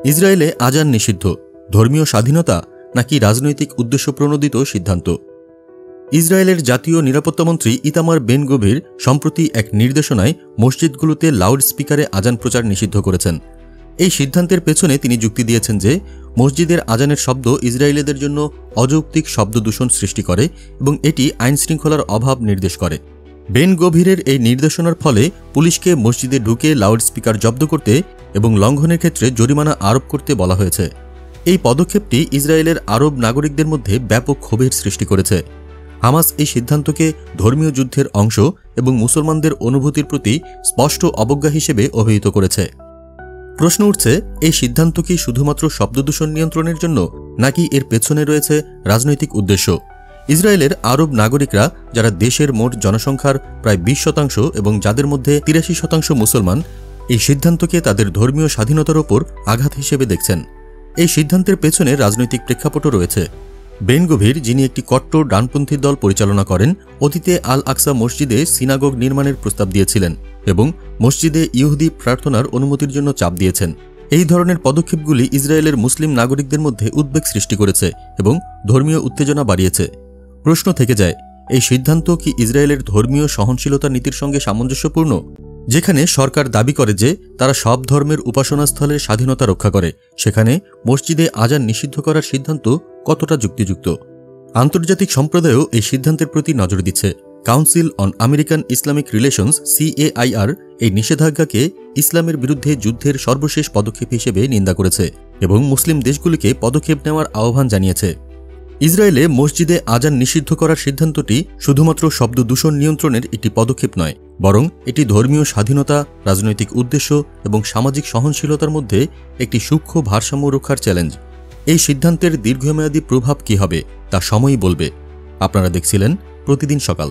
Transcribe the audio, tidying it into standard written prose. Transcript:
ইসরায়েলে আজান নিষিদ্ধ, ধর্মীয় স্বাধীনতা নাকি রাজনৈতিক উদ্দেশ্যপ্রণোদিত সিদ্ধান্ত? ইসরায়েলের জাতীয় নিরাপত্তামন্ত্রী ইতামার বেন গভির সম্প্রতি এক নির্দেশনায় মসজিদগুলোতে লাউড স্পিকারে আজান প্রচার নিষিদ্ধ করেছেন। এই সিদ্ধান্তের পেছনে তিনি যুক্তি দিয়েছেন যে মসজিদের আজানের শব্দ ইসরায়েলিদের জন্য অযৌক্তিক শব্দদূষণ সৃষ্টি করে এবং এটি আইনশৃঙ্খলার অভাব নির্দেশ করে। বেন গভিরের এই নির্দেশনার ফলে পুলিশকে মসজিদে ঢুকে লাউড স্পিকার জব্দ করতে এবং লঙ্ঘনের ক্ষেত্রে জরিমানা আরোপ করতে বলা হয়েছে। এই পদক্ষেপটি ইসরায়েলের আরব নাগরিকদের মধ্যে ব্যাপক ক্ষোভের সৃষ্টি করেছে। হামাস এই সিদ্ধান্তকে ধর্মীয় যুদ্ধের অংশ এবং মুসলমানদের অনুভূতির প্রতি স্পষ্ট অবজ্ঞা হিসেবে অভিহিত করেছে। প্রশ্ন উঠছে, এই সিদ্ধান্ত কি শুধুমাত্র শব্দদূষণ নিয়ন্ত্রণের জন্য, নাকি এর পেছনে রয়েছে রাজনৈতিক উদ্দেশ্য? ইসরায়েলের আরব নাগরিকরা, যারা দেশের মোট জনসংখ্যার প্রায় 20% এবং যাদের মধ্যে 83% মুসলমান, এই সিদ্ধান্তকে তাদের ধর্মীয় স্বাধীনতার ওপর আঘাত হিসেবে দেখছেন। এই সিদ্ধান্তের পেছনে রাজনৈতিক প্রেক্ষাপটও রয়েছে। বেন গভির, যিনি একটি কট্টর ডানপন্থী দল পরিচালনা করেন, অতীতে আল আকসা মসজিদে সিনাগোগ নির্মাণের প্রস্তাব দিয়েছিলেন এবং মসজিদে ইহুদি প্রার্থনার অনুমতির জন্য চাপ দিয়েছেন। এই ধরনের পদক্ষেপগুলি ইসরায়েলের মুসলিম নাগরিকদের মধ্যে উদ্বেগ সৃষ্টি করেছে এবং ধর্মীয় উত্তেজনা বাড়িয়েছে। প্রশ্ন থেকে যায়, এই সিদ্ধান্ত কি ইসরায়েলের ধর্মীয় সহনশীলতা নীতির সঙ্গে সামঞ্জস্যপূর্ণ, যেখানে সরকার দাবি করে যে তারা সব ধর্মের উপাসনাস্থলের স্বাধীনতা রক্ষা করে, সেখানে মসজিদে আজান নিষিদ্ধ করার সিদ্ধান্ত কতটা যুক্তিযুক্ত? আন্তর্জাতিক সম্প্রদায়ও এই সিদ্ধান্তের প্রতি নজর দিচ্ছে। Council on American Islamic relations CAIR এই নিষেধাজ্ঞাকে ইসলামের বিরুদ্ধে যুদ্ধের সর্বশেষ পদক্ষেপ হিসেবে নিন্দা করেছে এবং মুসলিম দেশগুলিকে পদক্ষেপ নেওয়ার আহ্বান জানিয়েছে। ইসরায়েলে মসজিদে আজান নিষিদ্ধ করার সিদ্ধান্তটি শুধুমাত্র শব্দ দূষণ নিয়ন্ত্রণের একটি পদক্ষেপ নয়, বরং এটি ধর্মীয় স্বাধীনতা, রাজনৈতিক উদ্দেশ্য এবং সামাজিক সহনশীলতার মধ্যে একটি সূক্ষ্ম ভারসাম্য রক্ষার চ্যালেঞ্জ। এই সিদ্ধান্তের দীর্ঘমেয়াদী প্রভাব কী হবে তা সময়ই বলবে। আপনারা দেখছিলেন প্রতিদিন সকাল।